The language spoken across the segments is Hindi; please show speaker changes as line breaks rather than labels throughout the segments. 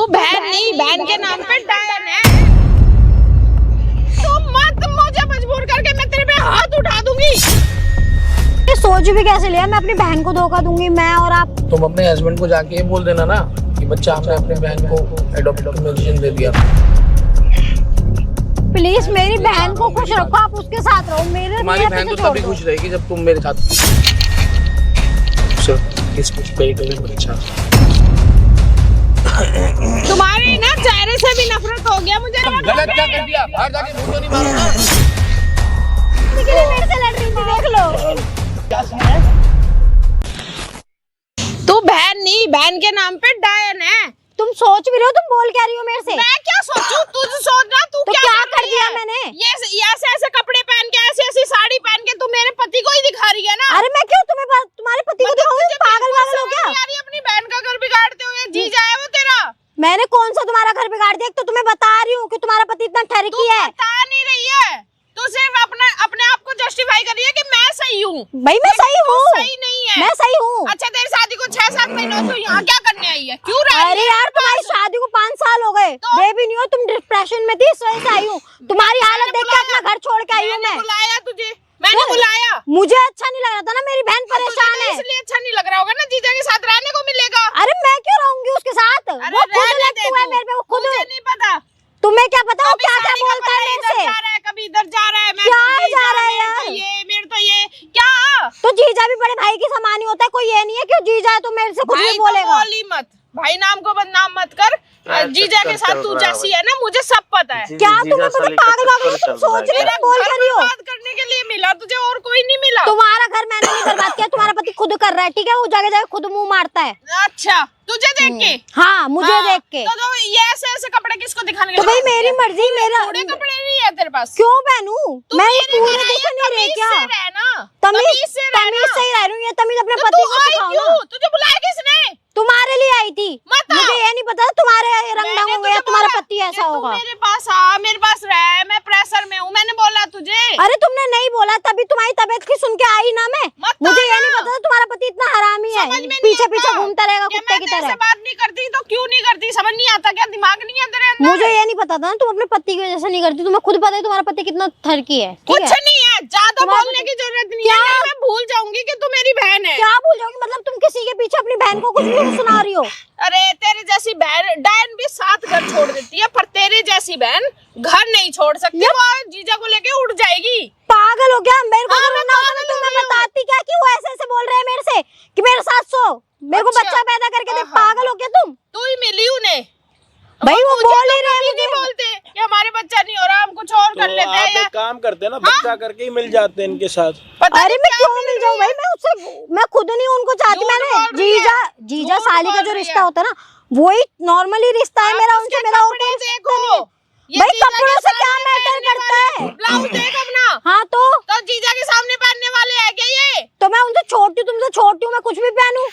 तू बहन नहीं, बहन के नाम पे डायन है। तू मत मुझे मजबूर करके मैं तेरे पे हाथ उठा दूंगी।
सोच भी कैसे लिया मैं अपनी बहन को धोखा दूंगी मैं और आप।
तुम अपने हस्बैंड को जाके ये बोल देना ना कि बच्चा हमने अपनी बहन को एडॉप्शन दे दिया।
प्लीज मेरी बहन को खुश रखो, आप उसके साथ रहो। मेरे
तुम्हारी बहन तो तभी खुश रहेगी जब तुम मेरे साथ। बच्चा
तुम्हारे ना चेहरे से भी नफरत हो गया मुझे।
गलत क्या कर दिया? बाहर जाके मुंह तो नहीं मारो ना।
मेरे से लड़ रही थी, देख लो।
तू बहन नहीं, बहन के नाम पे डायन है।
तुम सोच भी रहे हो, तुम बोल क्या रही हो मेरे से?
मैं क्या सोचूं? तू सोच ना, तू
तो क्या कर दिया मैंने?
ये ऐसे ऐसे कपड़े पहन के, ऐसी ऐसी साड़ी पहन के तू मेरे पति को ही दिखा रही है ना।
अरे मैं क्यों तुम्हारे पति को दिखाऊं? पागल वागल हो क्या?
यार अपनी बहन का घर बिगाड़ते हुए जीजा है वो तेरा।
मैंने कौन सा तुम्हारा घर बिगाड़ दिया? तो तुम्हें बता रही हूँ कि तुम्हारा पति इतना ठरकी है।
बता नहीं रही है, तू सिर्फ अपने आप को जस्टिफाई कर रही है कि मैं सही हूँ।
भाई मैं सही हूँ।
सही नहीं है।
मैं सही हूँ।
अच्छा तेरी शादी को 6-7 महीने तो यहाँ क्या करने आई है? क्यों रही?
अरे यार तुम्हारी शादी को 5 साल हो गए, बेबी नहीं हो तुम, डिप्रेशन में थी, इस वजह से आई हूँ। तुम्हारी हालत देख के अपना घर छोड़ के आई हूँ मैं।
बुलाया तुझे? मैंने बुलाया?
मुझे अच्छा नहीं लग रहा था ना, मेरी बहन परेशान है
इसलिए अच्छा नहीं लग रहा होगा ना। जीजा के साथ रहने को मिलेगा।
अरे मैं क्यों रहूंगी उसके साथ? वो खुद लगती है मेरे पे, वो खुद।
मुझे नहीं पता,
तुम्हें क्या पता वो क्या क्या बोलता है मेरे से?
कभी इधर जा रहा है,
क्या जा रहा है यार?
मेरे तो ये क्या?
तो जीजा भी बड़े भाई की समान ही होता है, कोई ये नहीं है क्यों जीजा है तो मेरे से कुछ नहीं बोलेगा।
बोली मत, भाई नाम को बदनाम मत कर। जीजा के साथ तू जैसी है ना, मुझे सब पता है।
क्या तुम्हें पता? पागल वागल तुम सोच रही हो, बोल कर रही हो।
बात करने के लिए मिला तुझे, और कोई नहीं मिला।
तुम्हारा घर मैंने नहीं बर्बाद किया, तुम्हारा पति खुद कर रहा है, ठीक है? वो जगह जगह खुद मुंह मारता है।
अच्छा तुझे देख के?
हाँ मुझे देख के।
तो ये ऐसे कपड़े किसको दिखाने?
तो भाई मेरी मर्जी, मेरा
थोड़े कपड़े नहीं है तेरे पास?
क्यों पहनूं? मैं ये पूरे दिख नहीं रही क्या? तमीज से ही रह रही हूँ। ये तमीज अपने पति को सिखाओ ना।
तुझे बुलाया किसने?
तुम्हारे लिए आई थी। मुझे ये नहीं पता तुम्हारे रंग ढंग होंगे या तुम्हारा पति ऐसा होगा।
मेरे पास आ, मेरे पास रह, मैं प्रेशर में हूँ। मैंने बोला तुझे?
अरे तुमने नहीं बोला, तभी तुम्हारी तबीयत की सुन के आई ना मैं। मुझे ये नहीं पता तुम्हारा पति इतना हरामी है, पीछे पीछे घूमता रहेगा कुत्ते की तरह।
बात नहीं करती तो क्यों नहीं करती? समझ नहीं आता क्या? दिमाग नहीं है तेरे अंदर?
मुझे ये नहीं पता था ना तुम अपने पति की वजह से नहीं करती। तुम्हें खुद पता है तुम्हारा पति कितना ठरकी है।
कुछ नहीं है, ज्यादा बोलने की जरूरत नहीं है। मैं भूल जाऊंगी कि तू मेरी बहन है।
क्या भूल जाओगी? मतलब तुम किसी के पीछे अपनी बहन को कुछ भी सुना रही हो?
अरे तेरे जैसी बहन डायन भी 7 घर छोड़ देती है, पर तेरी जैसी बहन घर नहीं छोड़ सकती। वो जीजा को लेके उड़ जाएगी।
पागल हो गया? मेरे को रोना होता ना तो मैं बताती क्या कि वो ऐसे बोल रहे हैं मेरे से कि मेरे साथ सो, मेरे को बच्चा पैदा करके दे। पागल हो गया तुम?
तू ही मिली उन्हें
भाई, वो बोल ही रहे हैं
मुझे। बोलते कि हमारे बच्चा नहीं हो रहा, हम कुछ और कर लेते हैं।
आप काम करते हैं ना, बच्चा करके ही मिल जाते हैं इनके साथ।
अरे मैं क्यों मिल जाऊं भाई? मैं खुद नहीं उनको चाहती। मैंने जीजा साली का जो रिश्ता होता है ना, वही नॉर्मली रिश्ता है मेरा उनसे। मेरा और कोई रिश्ता नहीं है। भाई कपड़ों से क्या मैटर करता है?
ब्लाउज देख अपना।
हाँ तो
जीजा के सामने पहनने वाले हैं क्या ये?
तो मैं उनसे छोटी हूँ, तुमसे छोटी हूँ, मैं कुछ भी पहनूं?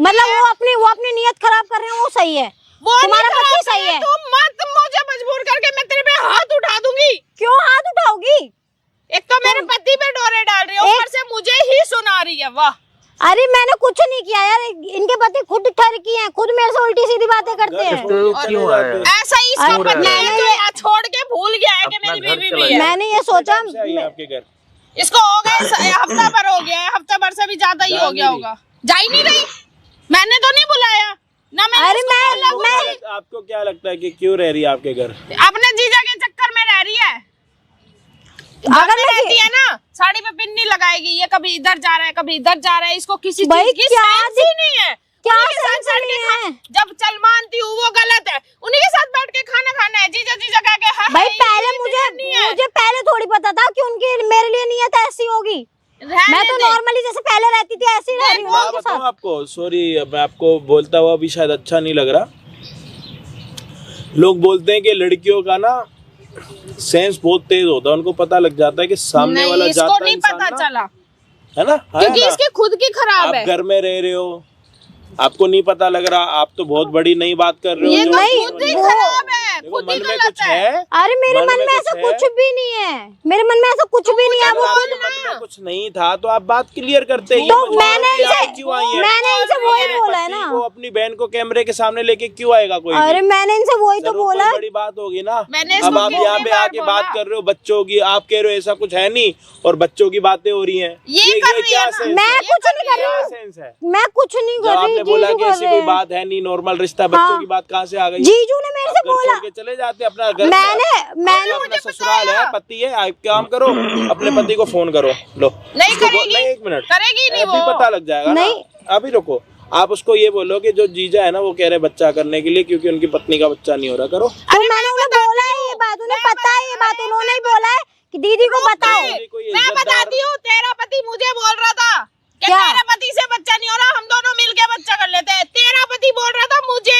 मतलब वो अपनी नियत खराब कर रहे हैं, वो सही है। तुम्हारा पति सही है।
तुम मत मुझे मजबूर करके मैं तेरे पे हाथ उठा दूंगी।
क्यों हाथ उठाओगी?
एक तो मेरे पति पे डोरे डाल रही है, ऊपर से मुझे ही सुना रही है। वाह!
अरे मैंने कुछ नहीं किया यार, इनके पति खुद ठरकी हैं, खुद मेरे से उल्टी सीधी बातें करते हैं।
ऐसा ही इसका पति है जो यहाँ छोड़ के भूल गया है कि मेरी बीवी भी है।
मैंने ये सोचा
आपके घर
इसको हो गए हफ्ता भर हो गया है, हफ्ता भर से भी ज्यादा ही हो गया होगा। जा ही नहीं रही। मैंने तो नहीं बुलाया ना।
अरे मैं
आपको क्या लगता है कि क्यों रह रही है आपके घर?
अपने जीजा के चक्कर में रह रही है। अगर रहती है ना, साड़ी पे पिन्नी लगाएगी, ये कभी इधर जा रहा है कभी इधर जा रहा है। इसको किसी चीज की सेंस ही नहीं है।
क्या सेंस नहीं है?
जब चल मानती हूँ वो गलत है, उन्हीं के साथ बैठ के खाना खाना है। जीजा जीजा कह के
भाई पहले मुझे पहले थोड़ी पता था कि उनकी मेरे लिए नियत ऐसी होगी। मैं तो नॉर्मली जैसे पहले रहती थी ऐसे ही रह रही हूँ उनके साथ।
आपको सॉरी, मैं आपको बोलता हुआ भी शायद अच्छा नहीं लग रहा। लोग बोलते हैं कि लड़कियों का ना सेंस बहुत तेज होता है, उनको पता लग जाता है कि सामने वाला जाता है,
नहीं पता चला
है ना,
क्योंकि इसकी खुद की खराब है।
आप घर में रह रहे हो, आपको नहीं पता लग रहा। आप तो बहुत बड़ी नई बात कर रहे हो।
ये खुद ही खराब है,
देखो,
खुद ही
मन में
गलत
कुछ है।
अरे मेरे मन में ऐसा कुछ भी नहीं है, मेरे मन में ऐसा कुछ भी नहीं है।
अगर आपके मन में कुछ नहीं था तो आप बात क्लियर करते ही।
तो मैंने
क्यों आई है?
इनसे वही बोला है
पति
ना।
को अपनी बहन को कैमरे के सामने लेके क्यों आएगा कोई?
अरे मैंने इनसे वही तो
जरूर
बोला।
कोई बड़ी बात होगी ना।
मैंने
अब
इसको
आप
कितनी
यहाँ पे
बार
आके
बोला।
बात कर रहे हो बच्चों की, आप कह रहे हो ऐसा कुछ है नहीं और बच्चों की बातें हो रही हैं।
ये कर रही है
क्या
ना।
सेंस
मैं
है?
कुछ नहीं कर
क्या
रही हूँ,
सेंस है?
मैं कुछ नहीं
जब
कर रही।
आपने बोला
जीजू
कि
कर
ऐसी
रहे
कोई
हैं।
बात है नहीं, नॉर्मल रिश्ता, बच्चों की बात कहाँ से आ गई?
जीजू ने मेरे से
आप घर
बोला।
छोड़ के चले जाते अपना घर।
मैंने
अपना ससुराल है, पति है, आप काम करो, अपने पति को फोन करो। लो
नहीं करेगी।
नहीं, एक मिनट,
करेगी नहीं
अभी
वो।
पता लग जाएगा ना।
नहीं।
अभी रुको, आप उसको ये बोलो कि जो जीजा है ना वो कह रहे बच्चा करने के लिए क्योंकि उनकी पत्नी का बच्चा नहीं हो रहा। करो।
तो मैंने उन्हें बोला है ये बात, उन्हें पता है ये बात, उन्होंने ही बोला है कि दीदी को बताओ।
मैं बताती हूँ, तेरा पति मुझे बोल रहा था कि
क्या?
तेरे पति से बच्चा नहीं हो रहा, हम दोनों मिलके बच्चा कर लेते हैं। तेरा पति बोल रहा था मुझे,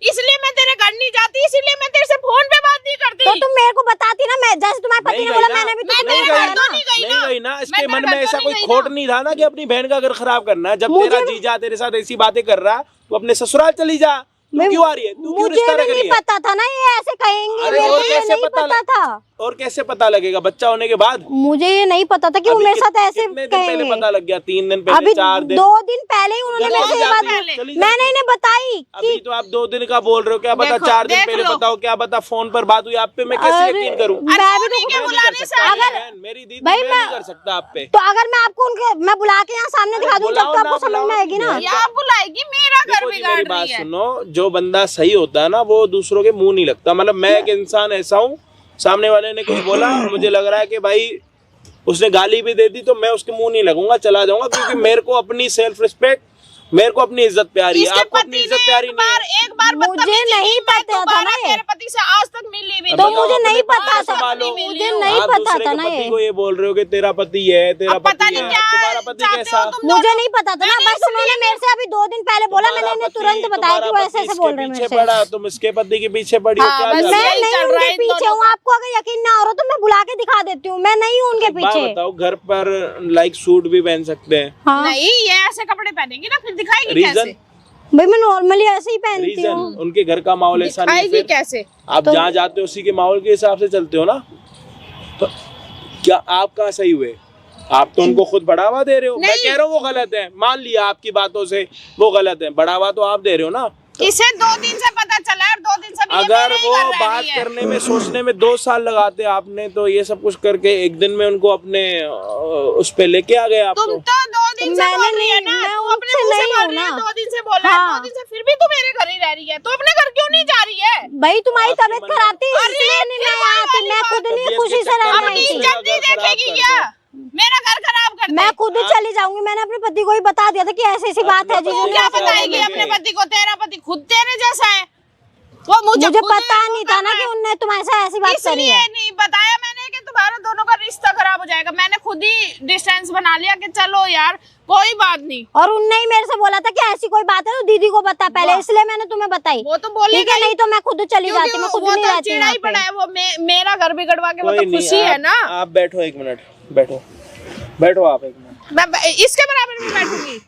इसलिए मैं तेरे घर नहीं जाती, इसलिए मैं तेरे से फोन पे बात नहीं करती।
तो तुम मेरे को बताती ना, मैं जैसे तुम्हारे पति ने बोला मैंने भी
मैं
तुम्हें
तेरे
बताया
घर
ना।
तो नहीं गई
नहीं गई ना। इसके
मैं
मन
तेरे
में
घर
ऐसा
तो
कोई
नहीं गई
खोट
ना।
नहीं था ना कि अपनी बहन का घर खराब करना है। जब
मुझे
तेरा
भी-
जीजा तेरे साथ ऐसी बातें कर रहा तो अपने ससुराल चली जा। तू क्यों आ रही है? तू क्यों
मुझे
रिश्ता
भी
रख रही
नहीं
है?
पता था ना ये ऐसे कहेंगे,
अरे
मेरे
और
को ये
कैसे
नहीं
पता
पता था।
और कैसे पता लगेगा बच्चा होने के बाद?
मुझे ये नहीं पता था कि वो
अभी
मेरे साथ ऐसे
कितने दिन पहले
कहेंगे।
पता लग गया? 3 दिन पहले,
अभी
4 दिन?
2 दिन पहले ही उन्होंने मेरे से ये बात मैंने इन्हें बताई
अभी
कि
तो आप 2 दिन का बोल रहे हो, क्या पता
देखो,
4 दिन
देख
पहले
लो।
बताओ, क्या पता फोन पर बात हुई आप पे, मैं कैसे
अरे,
यकीन करूं?
मैं भी तो
उन्हीं के
मैं नहीं
बुलाने
कर
से
सकता,
अगर-
बहन, मेरी दीदी,
भाई
मैं
मैं-
नहीं कर सकता आप पे।
तो अगर मैं आपको उनके मैं बुला के यहाँ सामने दिखा दूँ तब
बुलाओ
तो आपको
ना,
समझ में
बुलाओ।
आएगी ना।
या बुलाएगी, मेरा घर
देखो जी,
बिगाड़
मेरी बात
रही है।
सुनो, जो बंदा सही होता है ना वो दूसरों के मुंह नहीं लगता। मतलब मैं एक इंसान ऐसा हूँ, सामने वाले ने कुछ बोला, मुझे लग रहा है कि भाई उसने गाली भी दे दी तो मैं उसके मुंह नहीं लगूंगा, चला जाऊंगा, क्योंकि मेरे को अपनी सेल्फ रिस्पेक्ट, मेरे को अपनी इज्जत प्यारी है।
इसके
आपको अपनी
पति
इज्जत
ने
प्यारी
एक
नहीं है।
बार
मुझे
बदतमीजी
नहीं
की, मैं
पता था
दोबारा
ना ये।
तेरे पति से आज तक मिली भी
तो
नहीं।
मुझे नहीं
अपने
पता
पति को
था।
संभालो।
मुझे नहीं
आप
पता
दूसरे
था
के
ना
पति
ये।
को ये बोल रहे हो कि तेरा पति है, तेरा
अब पता
पति
नहीं
है,
क्या
तुम्हारा पति
चाहते
कैसा?
हो तुम
मुझे
दोनों।
नहीं पता था ना,
मैंने
बस उन्होंने मेरे से अभी 2 दिन पहले बोला, मैंने इन्हें तुरंत बताया कि वो ऐसे ऐसे बोल रहे हैं मेरे से।
पड़ा, तुम इसके पति के पीछे पड़ी हो,
हाँ,
क्या
बस
चल रहा
मैं
है?
यही
नहीं
चल रहा
उनके
है इन
पीछे
दोनों
हूँ,
का।
आपको अगर यकीन ना हो रहा तो मैं बुला के दिखा देती हूँ, मैं नहीं हूँ उनके
एक बात
पीछे।
बताओ, घर पर लाइक सूट भी पहन सकते हैं?
हाँ
नहीं, ये ऐसे कपड़े पहनेगी ना, फिर दिखाएगी
रीजन?
कैसे?
भाई मैं नॉर्मली ऐसे ही पहनती
रीजन
हूँ।
उनके घर का माहौल ऐसा नहीं है।
दिखाएगी
फिर
कैसे?
आप जहाँ जाते हो उसी के माहौल के हिसाब से चलते हो ना। तो क्या आप कहाँ सही हुए? आप तो उनको खुद बढ़ावा दे रहे हो। मैं कह रहा हूँ वो गलत है, मान लिया आपकी बातों से वो गलत है, बढ़ावा तो आप दे रहे हो ना।
इसे 2 दिन से पता चला और 2 दिन से भी ये
अगर
मेरे ही
वो
घर रह
बात
रही है।
करने में, सोचने में 2 साल लगाते आपने, तो ये सब कुछ करके एक दिन में उनको अपने उस पे लेके आ गए आप।
तुम
तो
तो 2 दिन से
मैंने
बोल रही है
नहीं-
ना,
मैं
तू अपने
उनसे
मुंह से
नहीं
बोल
हूँ
रही है,
ना।
2 दिन से बोला है,
हाँ।
2 दिन से फिर भी तू मेरे घर ही रह रही है, तू अपने घर क्यों नहीं जा रही है?
भाई तुम्हारी
आपकी
तबीयत
मन-
खराब थी
अरे,
इसलिए नहीं
फिर
मैं
वही
आती,
वाली
मैं
बात।
खुद नहीं
तबीयत
खुशी
के
से
चक्कर
रह
में
अपनी
रही थी।
दूसरे
इज्जत नहीं
का घर खराब
देखेगी
कर
क्या?
दो।
मेरा घर खराब कर
मैं
दे।
खुद चली जाऊंगी, मैंने अपने पति को ही बता दिया था कि ऐसी ऐसी बात है
अपने
जीजू
तू
पति
ने
क्या
ऐसे
को
बताएगी
बोलोगे?
अपने पति को? तेरा पति खुद तेरे जैसा है। वो मुझे
मुझे
खुद
पता
वो
नहीं था ना
कर
कि
रहा है।
उनने तुम्हारे साथ ऐसी बात करी
इसलिए
है।
नहीं बताया मैंने कि तुम्हारा दोनों का रिश्ता खराब हो जाएगा। मैंने खुद ही डिस्टेंस बना लिया कि चलो यार कोई बात नहीं।
और उनने ही मेरे से बोला था कि ऐसी कोई बात है तो दीदी को बता पहले, इसलिए मैंने तुम्हें बताई।
वो तो बोलेगा
ठीक है, नहीं तो मैं खुद चली
क्योंकि
जाती, मैं खुद
वो
नहीं
तो
रहती
चिड़ा
यहाँ
ही पड़ा
पे।
है। वो मेरा घर बिगड़वा के वो
कोई
तो
नहीं,
खुशी है ना।
आप बैठो, 1 मिनट बैठो, बैठो आप 1 मिनट।
मैं इसके बराबर में बैठूंगी।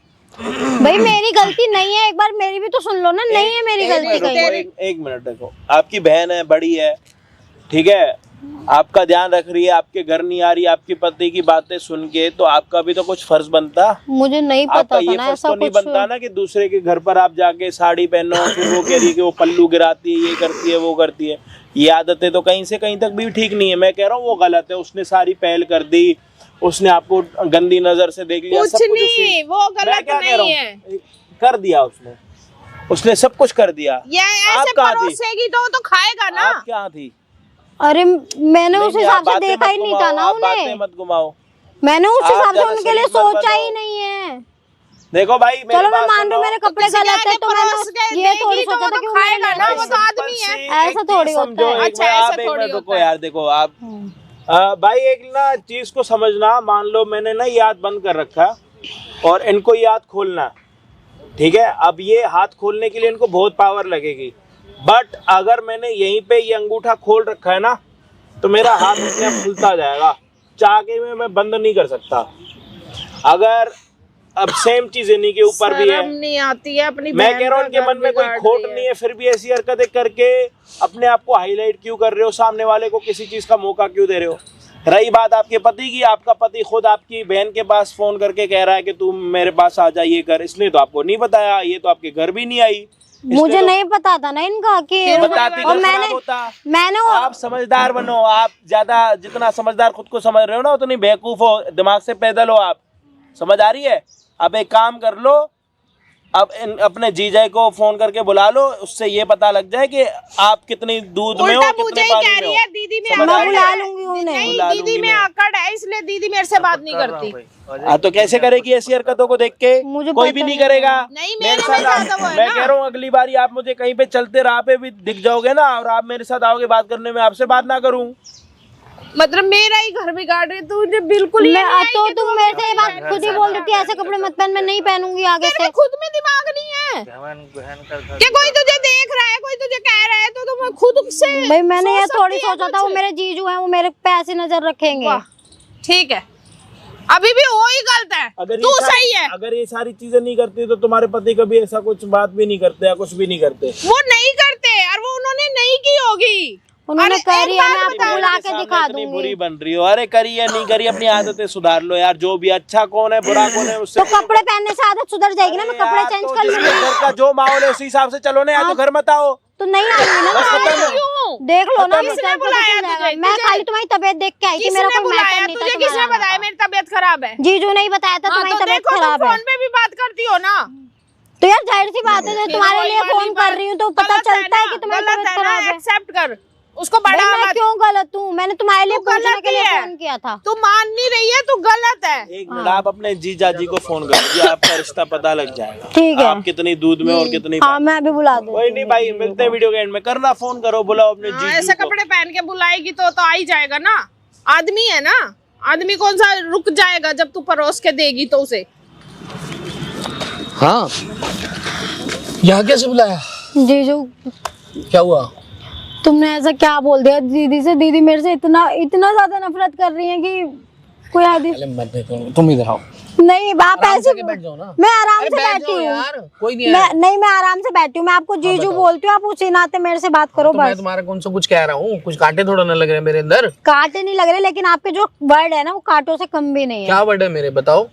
भाई मेरी गलती नहीं है, एक बार मेरी भी तो सुन लो ना। नहीं है मेरी गलती कहीं।
एक मिनट देखो, आपकी बहन है, बड़ी है, ठीक है, आपका ध्यान रख रही है, आपके घर नहीं आ रही, आपके पति की बातें सुन के, तो आपका भी तो कुछ फर्ज बनता।
मुझे नहीं
आपका
पता था
ये
ना
फर्ज
ऐसा
तो नहीं
कुछ।
बनता ना कि दूसरे के घर पर आप जाके साड़ी पहनो, फिर वो कह रही है कि वो पल्लू गिराती है, ये करती है, वो करती है। ये आदतें तो कहीं से कहीं तक भी ठीक नहीं है। मैं कह रहा हूँ वो गलत है। उसने सारी पहल कर दी, उसने आपको गंदी नजर से देख लिया,
कुछ
सब कुछ
नहीं, वो
मैं
गलत
क्या कह रहा
नहीं
हूँ,
है।
कर दिया उसने सब कुछ कर दिया।
ये
आप
ऐसे
कहाँ थी?
परोसेगी तो वो तो खाएगा ना।
आप क्या थी?
अरे मैंने उस
नहीं,
हिसाब
आप
से
बातें
देखा
मत
ही नहीं
घुमाओ,
था ना
आप बातें
उन्हें।
मत घुमाओ।
मैंने उस
आप
हिसाब से
ज्यादा
उनके लिए
शरीफ मत
सोचा
बनो।
ही नहीं है।
देखो भाई, मेरी
चलो मैं
बात
मान
सुनो।
रही हूँ मेरे कपड़े
किसी के
गलत है
आगे
तो मैंने
परोस के
ये थोड़ी
देगी तो
सोचा
वो
था
तो
कि वो
खाएगा
मेरे
ना,
लिए-
वो तो आदमी है।
एक
ऐसा
चीज
थोड़ी होता
समझो,
है।
एक
अच्छा,
मिनट,
ऐसा
आप एक
थोड़ी
मिनट रुको
होता है।
यार। देखो आप भाई एक ना चीज को समझना, मान लो मैंने ना ये हाथ बंद कर रखा और इनको ये हाथ खोलना, ठीक है। अब ये हाथ खोलने के लिए इनको बहुत पावर लगेगी, बट अगर मैंने यहीं पे ये अंगूठा खोल रखा है ना तो मेरा हाथ अपने आप खुलता जाएगा। चाह के मैं बंद नहीं कर सकता। अगर अब सेम चीज इन्हीं के ऊपर भी है।
शर्म नहीं आती है अपनी
मैं
बहन
कह रहा हूँ
का
उनके मन में कोई
बिगाड़
खोट
दिया।
नहीं है, फिर भी ऐसी हरकतें करके अपने आप को हाईलाइट क्यों कर रहे हो, सामने वाले को किसी चीज का मौका क्यों दे रहे हो। रही बात आपके पति की, आपका पति खुद आपकी बहन के पास फोन करके कह रहा है कि तुम मेरे पास आ जा, ये कर, इसने तो आपको नहीं बताया, ये तो आपके घर भी नहीं आई।
मुझे नहीं पता था ना इनका कि
बताती
और
घर खराब होता।
मैंने
आप समझदार बनो, आप ज्यादा जितना समझदार खुद को समझ रहे हो ना उतनी बेवकूफ हो, दिमाग से पैदल हो आप, समझ आ रही है। अब एक काम कर लो, अब अपने जीजा को फोन करके बुला लो, उससे ये पता लग जाए कि आप कितनी दूध में हो,
उल्टा
कितने
मुझे ही
पानी
कह
में
रही
हो।
है दीदी में
समझ आ
मैं
रही
बुला
है?
लूंगी उन्हें।
नहीं
बुला
दीदी
लूंगी
में
मैं।
आकड़ है, इसलिए दीदी मेरे से बात नहीं करती।
हाँ तो कैसे करेगी ऐसी हरकतों को देख के,
मुझे
कोई
पता
भी नहीं
नहीं
करेगा।
नहीं,
मेरे
मेरे
साथ
में ज्यादा वो है
मैं
ना।
कह रहा हूँ अगली बारी आप मुझे कहीं पे चलते राह पे भी दिख जाओगे ना और आप मेरे साथ आओगे बात करने में, आपसे बात ना करूँ।
मतलब मेरा ही घर बिगाड़ रही, तुझे बिल्कुल ही नहीं आई
तो
कि
तुम मेरे से ये बात खुद ही बोल देती है, ऐसे कपड़े मत पहन, मैं नहीं पहनूंगी आगे
तेरे
से।
में खुद में दिमाग नहीं है कि कोई तुझे देख रहा है, कोई तुझे कह रहा है, तो तुम खुद से
भाई मैंने ये
सोच
थोड़ी
सकती है
सोचा था वो
कुछ।
मेरे जीजू हैं, वो मेरे पे ऐसी नजर रखेंगे।
वाह, ठीक है, अभी भी वो ही गलत है, तू सही है।
अगर ये सारी चीजें नहीं करती तो तुम्हारे पति कभी ऐसा कुछ बात भी नहीं करते या कुछ भी नहीं करते।
वो नहीं करते और वो उन्होंने नहीं की होगी।
उन्होंने
अरे
करी
एक
है, मैं
बात
आपको
बता,
बुला
मेरे
के
सामने
दिखा
इतनी
दूंगी।
बुरी बन रही हो, अरे करी या नहीं करी अपनी आदतें सुधार लो यार, जो भी अच्छा कौन है बुरा कौन है उससे
तो कपड़े पहनने से आदत सुधर जाएगी ना, मैं कपड़े चेंज कर लूंगी।
घर का जो माहौल है उसी हिसाब से चलो ना, या तो घर मत आओ।
तो नहीं आऊंगी ना
बस खत्म है।
क्यों?
देख लो ना,
किसने
विचार पता
बुलाया
चल जाएगा।
तुझे?
मैं
तुझे-
खाली तुम्हारी तबीयत देख के आई थी, मेरा
किसने
कोई मैटर
बुलाया
नहीं था
तुझे?
तुम्हारा
किसने
आना।
बताया मेरी तबीयत खराब है?
जीजू ने ही बताया था
हाँ,
तुम्हारी
तो
तबीयत
देखो, तुम
खराब है।
फोन पे भी बात करती हो ना।
तो यार जाहिर सी बात है, जब तुम्हारे लिए फोन कर रही हूँ तो पता चलता है कि तुम्हारी तबीयत खराब है।
एक्सेप्ट कर, उसको
भाई,
बढ़ा
मैं
मत।
क्यों गलत हूँ? मैंने तुम्हारे लिए
तू
पूछने
गलत
के लिए
ही है।
फोन किया था।
तू मान नहीं रही है, तू गलत है।
एक मिनट, आप अपने जीजा जी को फोन कर दीजिए, आपका रिश्ता पता लग जाएगा।
ठीक है।
आप कितनी दूध में और कितनी
हाँ मैं अभी बुला दूँ।
कोई नहीं भाई, मिलते हैं वीडियो के एंड में, करना फोन करो, बुलाओ अपने
हाँ,
जीजू
ऐसे
को।
कपड़े पहन के बुलाएगी तो आ ही जाएगा ना। आदमी है ना, आदमी कौन सा रुक जाएगा जब तू परोस के देगी तो उसे।
हाँ, यहाँ कैसे बुलाया?
जीजू
क्या हुआ?
तुमने ऐसा क्या बोल दिया दीदी से? दीदी मेरे से इतना ज्यादा नफरत कर रही है कि कोई हद ही
अरे मैं देखो, तुम इधर आओ,
नहीं। आप
आराम
ऐसे
से बैठ जाओ ना।
मैं आराम
अरे
से
बैठ
बैठी
जाओ
हूँ
यार, कोई नहीं
मैं
आया।
नहीं, मैं आराम से बैठी हूँ। मैं आपको जीजू बोलती हूँ, आप उसी नाते मेरे से बात करो
तो मैं
बस।
तुम्हारा कौन सा कुछ कह रहा हूँ, कुछ कांटे थोड़ा ना लग रहे मेरे अंदर।
कांटे नहीं लग रहे, लेकिन आपके जो वर्ड है ना वो कांटों से कम भी नहीं है।
क्या वर्ड है मेरे, बताओ।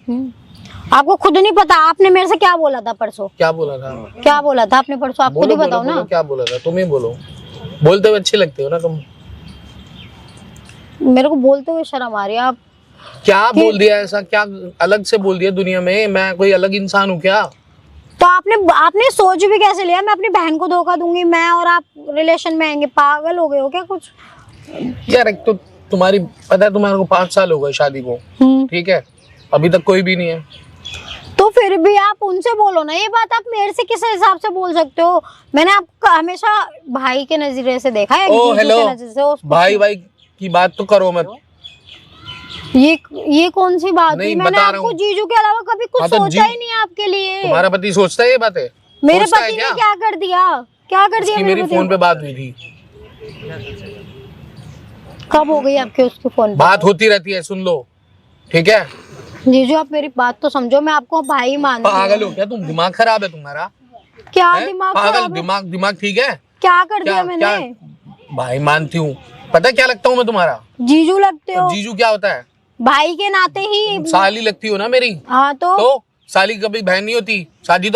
आपको खुद नहीं पता आपने मेरे से क्या बोला था परसों?
क्या बोला था?
क्या बोला था आपने परसों? आप खुद ही बताओ ना।
क्या बोला था? तुम ही बोलो, बोलते हुए अच्छे लगते हो ना तुम।
मेरे को बोलते हुए शर्म आ रही है। आप
क्या बोल दिया ऐसा, क्या अलग से बोल दिया दुनिया में? मैं कोई अलग इंसान हूँ क्या?
तो आपने सोच भी कैसे लिया मैं अपनी बहन को धोखा दूंगी, मैं और आप रिलेशन में आएंगे? पागल हो गए हो क्या कुछ?
यार एक तो तुम्हारी, पता है तुम्हारे को 5 साल हो गए शादी को, ठीक है, अभी तक कोई भी नहीं है।
तो फिर भी आप उनसे बोलो ना ये बात। आप मेरे से किस हिसाब से बोल सकते हो? मैंने आपको हमेशा भाई के नजरिए से देखा है,
ओ
जीजू
हेलो,
के नजरिए से।
भाई भाई की बात तो करो मत।
ये कौन सी बात हुई?
नहीं,
मैंने
बता रहा
आपको
हूँ।
जीजू के अलावा कभी कुछ
हाँ, तो
सोचा ही नहीं आपके लिए।
तुम्हारा पति सोचता है ये बातें?
मेरे
सोचता है
पति ने क्या कर दिया? क्या कर दिया
उसकी
मेरे
मेरी
पति
फोन
ने?
पे बात हुई थी।
कब हो गई आपके उसके फोन पे?
बात होती रहती है, सुन लो, ठीक है।
जीजू आप मेरी बात तो समझो, मैं आपको भाई मानती हूँ।
पागल हो क्या तुम? दिमाग खराब है तुम्हारा?
क्या
हैं?
दिमाग
पागल,
खराब है?
दिमाग ठीक है?
क्या कर
क्या
दिया मैंने?
भाई मानती हूँ, पता है क्या लगता हूँ मैं तुम्हारा?
जीजू लगते हो।
जीजू क्या होता है?
भाई के नाते ही।
साली लगती हो ना मेरी।
हाँ
तो साली कभी बहन नहीं होती, साली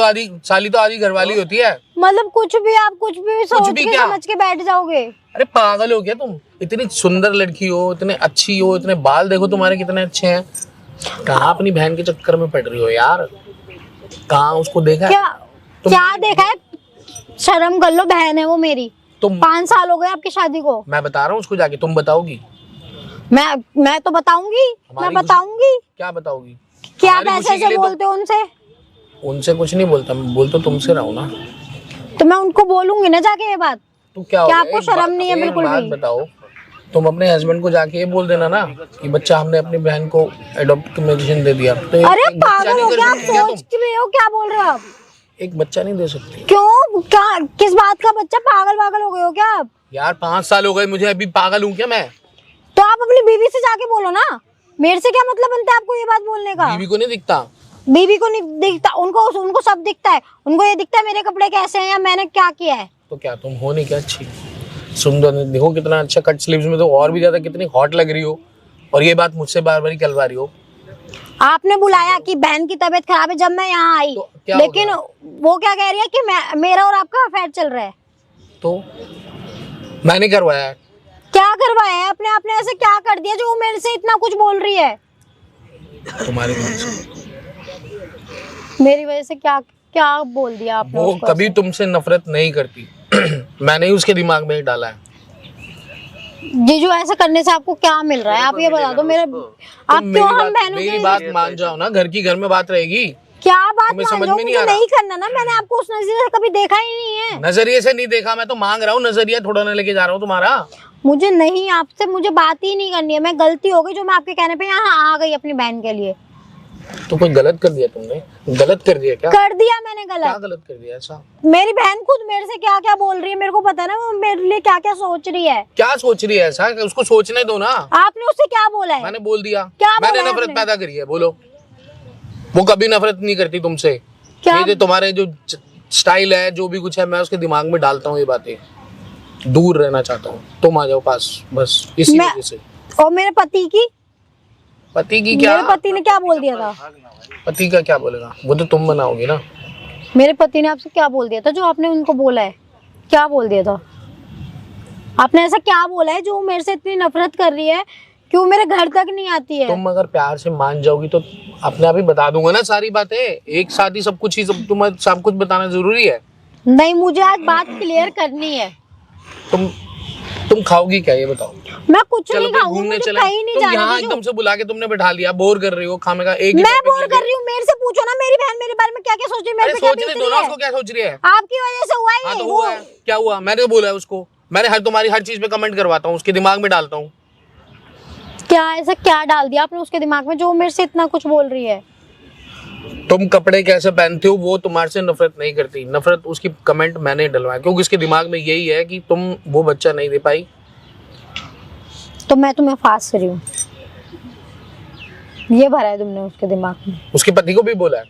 तो आधी घरवाली होती है।
मतलब कुछ भी आप कुछ भी सोच
भी
के
क्या?
समझ के बैठ जाओगे।
अरे पागल हो क्या तुम? इतनी सुंदर लड़की हो, इतने अच्छी हो, इतने बाल देखो तुम्हारे कितने अच्छे हैं। कहाँ अपनी बहन के चक्कर में पड़ रही हो यार? कहाँ उसको देखा है?
क्या देखा है? शर्म कर लो, बहन है वो मेरी।
तुम
5 साल हो गए आपकी शादी को।
मैं बता रहा हूँ उसको, जाके तुम बताओगी।
मैं तो बताऊंगी, मैं
हमारी
बताऊंगी।
क्या बताओगी?
क्या आप
हमारी
ऐसे
खुशी के
ऐसे
लिए तो-
बोलते हो उनसे?
उनसे कुछ नहीं बोलता मैं, बोल तो तुमसे रहा हूँ ना।
तो मैं उनको बोलूंगी ना जाके ये बात।
तो क्या
क्या
हो
आपको
गया?
शर्म नहीं है
एक
बिल्कुल
बात
भी?
बताओ, तुम अपने हस्बैंड को जाके ये बोल देना ना कि बच्चा हमने अपनी बहन को एडॉप्ट की पोजीशन दे दिया। तो
अरे
एक बच्चा
पागल
नहीं
हो
दे
गया? आप
सकती क्या तुम?
सोच रहे हो क्या बोल रहे हो आप?
एक बच्चा नहीं दे सकती
क्यों? क्या किस बात का बच्चा? पागल हो गए हो क्या आप?
यार? 5 साल हो गए मुझे, अभी पागल हूँ क्या मैं?
तो आप अपनी बीवी से जाके बोलो ना। मेरे से क्या मतलब बनता है आपको ये बात बोलने का?
बीवी को नहीं दिखता?
बीवी को नहीं दिखता, उनको सब दिखता है। उनको ये दिखता है मेरे कपड़े कैसे हैं या मैंने क्या किया है।
तो क्या तुम हो नहीं क्या अच्छी, सुंदर, देखो कितना अच्छा कट स्लीव्स में तो और भी ज्यादा कितनी हॉट लग रही हो, और ये बात मुझसे बार बार निकलवा रही हो।
आपने बुलाया कि बहन की तबीयत खराब है जब मैं यहाँ आई,
तो
लेकिन वो क्या कह रही है कि मेरा और आपका अफेयर चल रहा है।
तो मैंने करवाया।
क्या करवाया है आपने ऐसे क्या कर दिया जो वो मेरे से इतना कुछ बोल रही है?
तुम्हारी वजह से।
मेरी वजह से क्या क्या बोल दिया आपने?
वो कभी तुमसे नफरत नहीं करती। मैंने ही उसके दिमाग में ही डाला है।
जीजू ऐसा करने से आपको क्या मिल रहा है आप ये बता दो। मेरे आप क्यों हम बहनों
मेरी बात मान जाओ ना, घर में बात रहेगी।
क्या बात
तुम्हें
मान
समझ
जाओ,
में नहीं
मुझे
आ रहा।
नहीं करना ना, मैंने आपको उस नजरिए से कभी देखा ही नहीं है।
नजरिए से नहीं देखा, मैं तो मांग रहा हूँ नजरिया, थोड़ा ना लेके जा रहा हूँ तुम्हारा।
मुझे नहीं, आपसे मुझे बात ही नहीं करनी है। मैं गलती हो गई जो मैं आपके कहने पे यहाँ आ गई अपनी बहन के लिए।
तो कोई गलत कर दिया तुमने? गलत कर दिया क्या?
कर दिया मैंने
क्या
गलत?
गलत कर दिया ऐसा?
मेरी बहन खुद मेरे से क्या क्या बोल रही है, मेरे को पता है ना वो मेरे लिए क्या क्या सोच रही है।
क्या सोच रही है ऐसा? उसको सोचने दो ना।
आपने उससे क्या बोला है?
मैंने बोल दिया।
क्या
मैंने
बोला
नफरत
आपने?
पैदा करी है, बोलो। वो कभी नफरत नहीं करती तुमसे।
क्या?
ये जो तुम्हारे जो स्टाइल है, जो भी कुछ है, मैं उसके दिमाग में डालता हूँ ये बातें। दूर रहना चाहता हूँ, तुम आ जाओ पास, बस इसी वजह से।
और मेरे पति की
क्या?
मेरे पति ने क्या बोल दिया था?
पति का क्या बोलेगा? वो तो तुम बनाओगी ना।
मेरे पति ने आपसे क्या बोल दिया था जो आपने उनको बोला है? क्या बोल दिया था आपने? ऐसा क्या बोला है जो मेरे से इतनी नफरत कर रही है, क्यों मेरे घर तक नहीं आती है?
तुम अगर प्यार से मान जाओगी तो अपने आप ही बता दूंगा ना सारी बातें। एक साथ ही सब कुछ तुम्हें सब कुछ बताना जरूरी है?
नहीं, मुझे आज बात क्लियर करनी है।
तुम खाओगी क्या ये बताओ?
मैं कुछ
चलो
नहीं
फिर
खाऊंगी,
घूमने
मुझे
चले।
कहीं नहीं
तुम
जाना।
यहाँ
जीजू,
एकदम से बुला के तुमने बैठा लिया, बोर कर रही हो खाने का। एक ही
मैं
topic
बोर
लेके।
कर रही हूँ? मेरे से पूछो ना मेरी बहन मेरे बारे में क्या क्या सोच रही है, मेरे
अरे
पे क्या
सोचने
बीत
दो
रही
ना,
है।
उसको क्या सोच रही है?
आपकी वजह से हुआ
हाँ
है
तो
वो।
हुआ है। क्या हुआ? मैंने तो बोला है उसको। मैंने तुम्हारी हर चीज पे कमेंट करवाता हूँ, उसके दिमाग में डालता हूँ।
क्या ऐसा क्या डाल दिया आपने उसके दिमाग में जो मेरे से इतना कुछ बोल रही है?
तुम कपड़े कैसे पहनते हो वो तुम्हारे से नफरत नहीं करती। नफरत उसकी कमेंट मैंने डलवाया, क्योंकि उसके दिमाग में यही है कि तुम वो बच्चा नहीं दे पाई।
तो मैं तुम्हें फांस रही हूँ, ये भरा है तुमने उसके दिमाग में।
उसके पति को भी बोला है,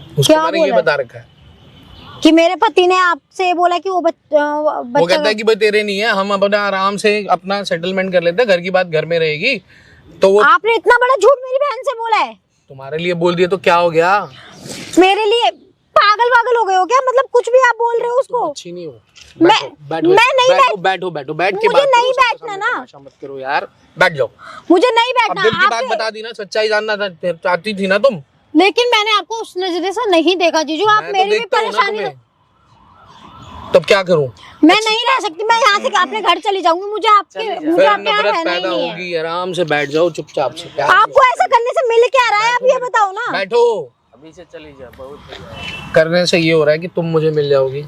उसको
क्या
मैंने ये
बोला है?
बता रखा है
कि मेरे पति ने आपसे बोला कि वो
वो कहता है कि भाई तेरे नहीं है, हम अपना आराम से अपना सेटलमेंट कर लेते हैं, घर की बात घर में रहेगी। तो वो
आपने इतना बड़ा झूठ मेरी बहन से बोला है?
तुम्हारे लिए बोल दिया तो क्या हो गया?
मेरे लिए पागल हो गए हो क्या? मतलब कुछ भी आप बोल रहे हो उसको।
अच्छी नहीं हो।
मैं नहीं
बैठो बैठ के
मुझे
बात
नहीं
करो,
बैठना ना।
तमाशा मत करो यार, बैठ जाओ।
मुझे नहीं
अब
बैठना।
दिल की बात बता दी ना, सच्चाई जानना चाहती थी ना तुम।
लेकिन मैंने आपको उस नजरिए से नहीं देखा जीजू, आप
मैं तो
मेरी भी
देखता हूँ ना
परेशानी।
तुम्हें। तब क्या करूं?
मैं नहीं रह सकती, मैं यहाँ से अपने घर चली जाऊंगी। मुझे आपके
फिर
यहाँ
नफरत
रहना ही
पैदा
नहीं है।
होगी। आराम से बैठ जाओ चुपचाप से। प्यार से।
आपको ऐसा करने से मिल क्या रहा है आप ये बताओ ना।
बैठो,
अभी से चली जा। बहुत
करने से ये हो रहा है कि तुम मुझे मिल जाओगी,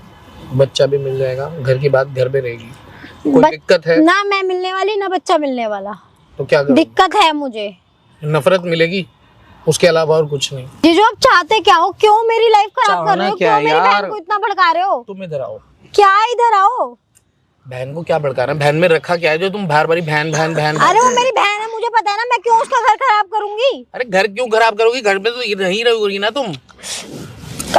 बच्चा भी मिल जाएगा, घर की बात घर में रहेगी। कोई दिक्कत है?
ना मैं मिलने वाली ना बच्चा मिलने वाला।
तो क्या करूं?
दिक्कत है मुझे,
नफरत मिलेगी, उसके अलावा और कुछ नहीं।
जीजू आप चाहते क्या हो? क्यों मेरी लाइफ खराब कर रहे हो?
क्या
क्यों मेरी
यार?
बहन को इतना भड़का रहे हो?
तुम इधर आओ।
क्या इधर आओ?
बहन को क्या भड़का रहा है? बहन में रखा क्या है जो तुम बार बारी बहन बहन बहन?
अरे वो मेरी बहन है, मुझे पता है ना, मैं क्यों उसका घर खराब करूंगी?
अरे घर क्यों खराब करोगी? घर में तो नहीं रहोगी ना तुम।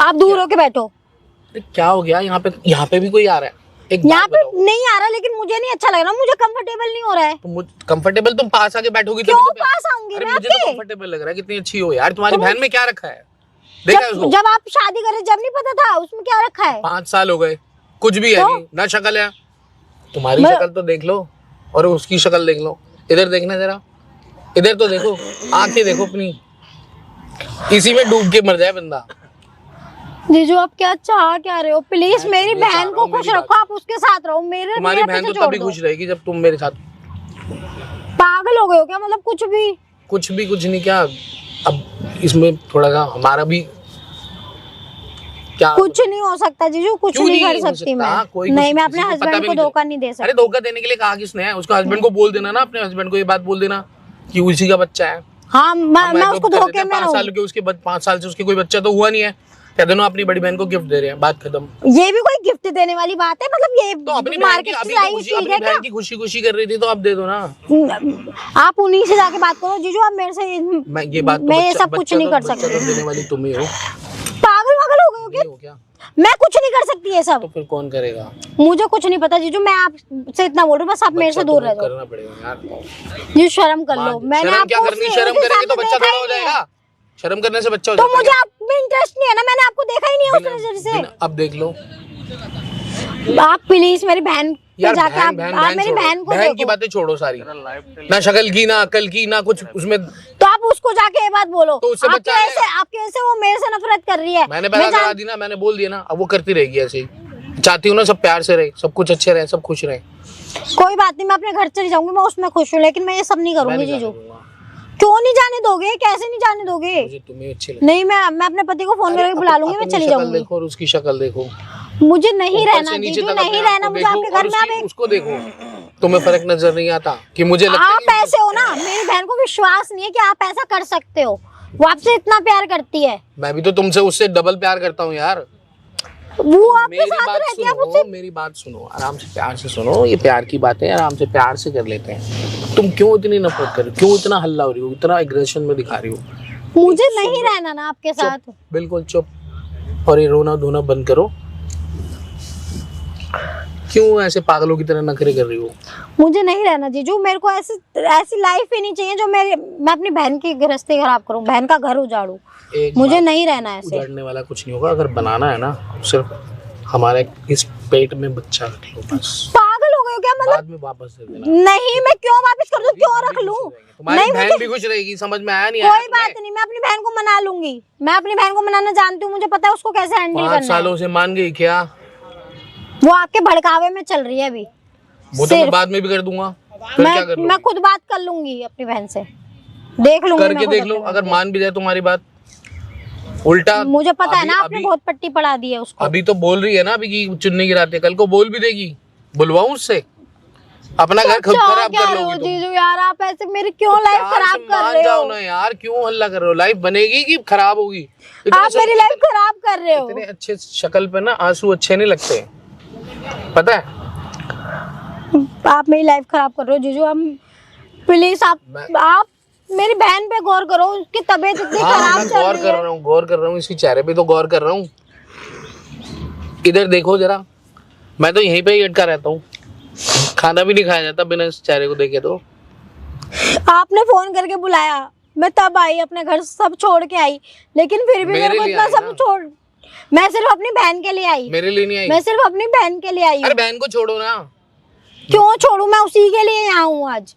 आप दूर होके बैठो।
अरे क्या हो गया? यहाँ पे भी कोई आ रहा है? एक
यहाँ
बात
पे
बताओ।
नहीं आ रहा, लेकिन मुझे नहीं अच्छा लग रहा, मुझे कंफर्टेबल नहीं हो रहा है।
कंफर्टेबल तुम पास आके बैठोगी
क्यों
तभी तो।
पास आऊंगी
अरे
मैं
मुझे तो
आपके?
कंफर्टेबल लग रहा है। कितनी अच्छी हो यार, तुम्हारी बहन में क्या रखा है? देखा है उसको?
जब आप शादी करे जब नहीं पता था उसमें क्या रखा है?
5 साल हो गए, कुछ भी है
तो?
नहीं ना शक्ल है। तुम्हारी शक्ल तो देख लो और उसकी शक्ल देख लो। इधर देखना जरा, इधर तो देखो, आंखें देखो अपनी, इसी में डूब के मर जाए बंदा।
जीजू आप क्या चाह क्या रहे हो? प्लीज मेरी बहन को खुश रखो, आप उसके साथ रहो। मेरे
तुम्हारी
मेरे
बहन
पीछे
तो
छोड़
तभी
दो।
खुश रहेगी जब तुम मेरे साथ।
पागल हो गए हो क्या? मतलब
कुछ नहीं क्या। अब इसमें थोड़ा सा हमारा भी क्या?
कुछ नहीं हो सकता जीजू, कुछ
क्यों
नहीं
हो
कर सकती
सकता?
मैं।
कोई
नहीं, मैं
किसी
अपने
को पता
हस्बैंड
भी
को
नहीं
धोखा
चलेगा।
नहीं दे
अरे
सकती।
धोखा देने के लिए कहा किसने है? उसका हस्बैंड को बोल देना ना, अपने हस्बैंड को ये बात बोल देना कि उसी का बच्चा है।
हाँ मैं उसको धोखे में
5 साल के उसके 5 साल से उसके कोई बच्चा तो हुआ नहीं है, क्या दोनों अपनी बड़ी बहन को गिफ्ट दे रहे हैं, बात खत्म।
ये भी कोई गिफ्ट देने वाली बात है? मतलब ये
तो अपनी
मार्केट से आई चीज है क्या?
बहन की खुशी खुशी कर रही थी तो आप दे दो ना।
आप उन्हीं से जाके बात करो जीजू, आप मेरे से
मैं ये बात तो
मैं ये
बच्चा-
सब कुछ
बच्चा
नहीं
तो-
कर
बच्चा
सकती।
तो देने वाली तुम ही हो।
पागल वागल हो गए हो
नहीं हो
क्या?
क्या?
मैं कुछ नहीं कर सकती ये सब।
तो फिर कौन करेगा?
मुझे कुछ नहीं पता जीजू, मैं आपसे इतना बोल रही हूँ, बस आप मेरे से दूर रह जाओ।
करना पड़ेगा यार।
जी शर्म कर लो। मैंने
शर्म क्या
आपको
करनी?
उस
शर्म करेंगे तो
हिसाब से
बच्चा
देखा
थोड़ा
ही
हो
नहीं है।
जाएगा। शर्म करने से बच्चा हो
तो
जाता है
मुझे
क्या?
आप में इंटरेस्ट नहीं है ना, मैंने आपको देखा ही नहीं है उस
बिना-
नजर से।
बिना- अब देख लो
आप प्लीज मेरी बहन पे
यार,
जाके आप मेरी
छोड़ो।
बहन को
बहन की
देखो।
बातें छोड़ो सारी, ना शक्ल की ना अकल की ना कुछ उसमें।
तो आप उसको जाके ये बात बोलो।
तो उससे बच्चा
आपकी वजह से वो मेरे से नफरत कर रही है।
मैंने पैदा करा दी ना, मैंने बोल दिया ना, अब वो करती रहेगी ऐसे ही। चाहती हूँ ना सब प्यार से रहे, सब कुछ अच्छे रहे, सब खुश रहे।
कोई बात नहीं, मैं अपने घर चली जाऊंगी, मैं उसमें खुश हूँ, लेकिन मैं ये सब नहीं
मैं
करूंगी
नहीं
जीजू।
जाने दूंगा।
क्यों नहीं जाने दोगे? कैसे नहीं जाने दोगे?
मुझे तुम्हें अच्छे लगते।
नहीं, मैं अपने पति को फोन करके बुला लूंगी, मैं चली जाऊंगी।
देखो और उसकी शक्ल देखो।
मुझे नहीं
ऊपर
रहना
से नीचे
जीजू,
तक
नहीं
अपने आप
रहना
को
मुझे
देखो
आपके
और
घर में। आप एक
उसको देखो, तुम्हें फर्क नजर नहीं आता कि मुझे लगता है
आप ऐसे हो ना, मेरी बहन को विश्वास नहीं है कि आप ऐसा कर सकते हो। वो आपसे इतना प्यार करती है।
मैं भी तो तुमसे उससे डबल प्यार करता हूँ यार।
वो आपके
मेरी
साथ
बात
रहती है, आप
सुनो,
उससे
मेरी बात सुनो, आराम से प्यार से सुनो। ये प्यार की बातें आराम से प्यार से कर लेते हैं। तुम क्यों इतनी नफरत कर रही हो? क्यों इतना हल्ला हो रही हो? इतना एग्रेशन में दिखा रही हो?
मुझे नहीं रहना ना आपके साथ।
बिल्कुल चुप। और ये रोना धोना बंद करो। क्यों ऐसे पागलों की तरह नखरे कर रही हो?
मुझे नहीं रहना जीजू, मेरे को ऐसी लाइफ ही नहीं चाहिए जो मैं अपनी बहन की गृहस्थी खराब करूं, बहन का घर उजाड़ू।
एक
मुझे
बात,
नहीं रहना ऐसे।
उजाड़ने वाला कुछ नहीं होगा। अगर बनाना है ना, सिर्फ हमारे इस पेट में बच्चा रख लो बस।
पागल हो गए हो क्या?
बाद
मतलब
में वापस दे देना।
नहीं, मैं क्यों वापस कर दूं? क्यों रख लूं?
तुम्हारी
नहीं,
बहन
मुझे
भी खुश रहेगी। समझ में आया नहीं?
कोई बात नहीं, मैं अपनी बहन को मना लूंगी। मैं अपनी बहन को मनाना जानती हूँ, मुझे पता है उसको कैसे हैंडल
5
करना है।
सालों से मान गई क्या?
वो आपके भड़कावे में चल रही है अभी।
वो तो मैं बाद में भी कर दूंगा। फिर क्या कर
मैं खुद बात कर लूंगी अपनी बहन से, देख लूंगी
करके
मैं खुद
देख लो।
अपनी
अगर
बहन
मान भी जाए तुम्हारी बात, उल्टा
से। मुझे पता है ना, आपने
अभी
बहुत पट्टी पढ़ा दी है उसको।
अभी तो बोल रही है ना अभी कि चुन्नी गिराते, कल को बोल भी देगी। बुलवाऊं उससे? अपना घर खुद
क्या
खराब
कह
कर
रहे हो
लोगी तुम।
जीजू यार? आप ऐसे मेरी क्यों लाइफ
प्यार से
खराब कर
मान
रहे
जाओ
हो?
ना यार, क्यों हल्ला कर रहे हो? लाइफ बनेगी कि खराब होगी?
आप मेरी लाइफ खराब कर रहे हो।
इतने अच्छे शक्ल पे ना आंसू अच्छे नहीं लगते, पता है?
आप मेरी लाइफ खराब कर रहे हो जीजू। हम प्लीज आप मेरी बहन पे गौर करो, उसकी तबीयत इतनी खराब
मैं
चल
गौर
रही
कर
है।
रहा हूँ, गौर कर रहा हूँ। इसकी चेहरे पे तो गौर कर रहा हूँ। इधर देखो जरा, मैं तो यहीं पे ही अटका रहता हूँ। खाना भी नहीं खाया जाता बिना इस चेहरे को देखे। तो
आपने फोन करके बुलाया, मैं तब आई, अपने घर सब छोड़ के आई, लेकिन फिर भी
मेरे
मेरे को
लिए
इतना
आई
सब
ना।
छोड़। मैं सिर्फ अपनी बहन के लिए आई।
मेरे लिए नहीं आई।
मैं सिर्फ अपनी बहन के लिए आई हूँ।
अरे बहन को छोड़ो ना।
क्यों छोड़ू? मैं उसी के लिए यहाँ हूँ आज।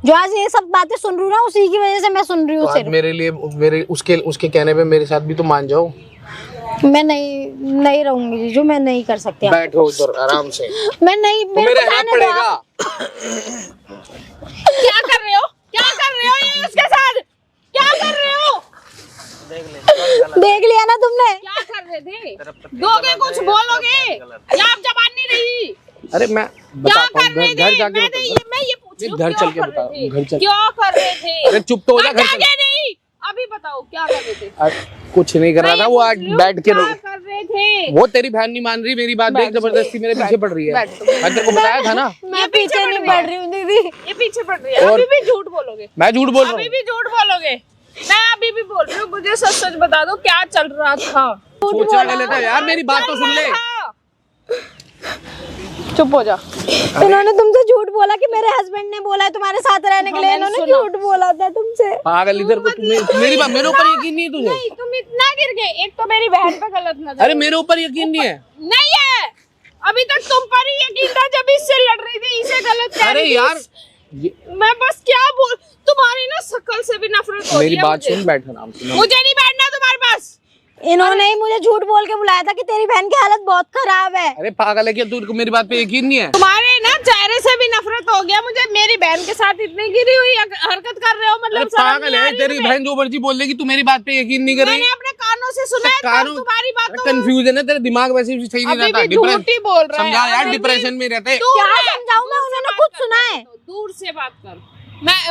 जो आज ये सब बातें सुन रही हूँ ना, उसी की वजह से मैं सुन रही
तो
हूँ
आज
सिर्फ।
मेरे लिए मेरे उसके कहने पे मेरे साथ भी तो मान जाओ।
मैं नहीं रहूंगी जीजू, मैं नहीं कर सकती।
बैठो उधर आराम से।
मैं नहीं,
तो
मेरे
मेरे
को
रहना
जाने दो
पड़ेगा।
आप।
क्या कर रहे हो? क्या कर रहे हो ये उसके साथ? क्या कर रहे हो?
देख लिया ना तुमने?
क्या कर रहे थे? दोगे कुछ बोलोगे या आप जबान नहीं रही?
अरे मैं
क्या
बताता
कर
हूँ,
रहे
घर
थे?
जाके
मैं ये पूछ रही हूँ,
घर
क्यों
चल के
कर
बता,
रहे थे?
घर चल।
क्यों कर रहे थे?
अरे चुप तो हो जा। घर चल।
आगे नहीं, अभी बताओ क्या कर रहे थे?
कुछ नहीं कर रहा था वो, आज बैठ के
क्या कर रहे थे?
वो तेरी बहन नहीं मान रही मेरी बात, देख जबरदस्ती मेरे पीछे पड़ रही है। मैं तेरे को बताया था ना।
मैं पीछे नहीं पड़ रही हूँ दीदी।
ये पीछे पड़ रही है। अभी भी झूठ बोलोगे?
मैं झूठ बोल रहा
अभी
हूँ?
भी झूठ बोलोगे? मैं अभी भी बोल रही हूँ, मुझे सच सच बता दो क्या चल रहा था?
सोचना गलत है यार, मेरी बात तो सुन ले।
चुप हो जा।
इन्होंने तुमसे झूठ बोला कि मेरे हस्बैंड ने बोला है तुम्हारे साथ रहने के लिए। इन्होंने झूठ बोला था तुमसे।
पागल इधर को मेरी बात, मेरे ऊपर यकीन नहीं है तुझे?
नहीं, तुम इतना गिर गए। एक तो मेरी बहन पे गलत नजर।
अरे मेरे ऊपर यकीन नहीं है?
नहीं है, अभी तक तुम पर ही यकीन था जब इससे लड़ रही थी, इसे गलत कह
अरे
रही थी।
यार
मैं बस क्या बोल, तुम्हारी ना शक्ल से भी नफरत हो रही
मेरी
है
बात
मुझे।
सुन, बैठ आराम से।
मुझे नहीं बैठना तुम्हारे पास।
इन्होंने ही मुझे झूठ बोल के बुलाया था कि तेरी बहन की हालत बहुत खराब है।
अरे पागल है क्या तू? मेरी बात पे यकीन नहीं है?
तुम्हारे ना चेहरे से भी नफरत हो गया मुझे। मेरी बहन के साथ इतनी गिरी हुई हरकत कर रहे हो,
अरे
मतलब शर्म
पागल
नहीं आ
है
रही
तेरी
तुम्हें?
बहन जो मर्जी बोल देगी, तू मेरी बात पे यकीन नहीं कर रही।
मैंने अपने कानों से सुना है,
कानों-
तुम्हारी बातों
कंफ्यूजन है, तेरा दिमाग वैसे भी सही नहीं
अभी
रहता।
भी झूठ ही बोल रहा है।
समझा यार,
अभी भी
डिप्रेशन में रहते।
दूर
क्या
है,
समझाऊं मैं?
दूर से
उन्होंने
बात
खुद
कर,
सुना है।
दूर से बात कर।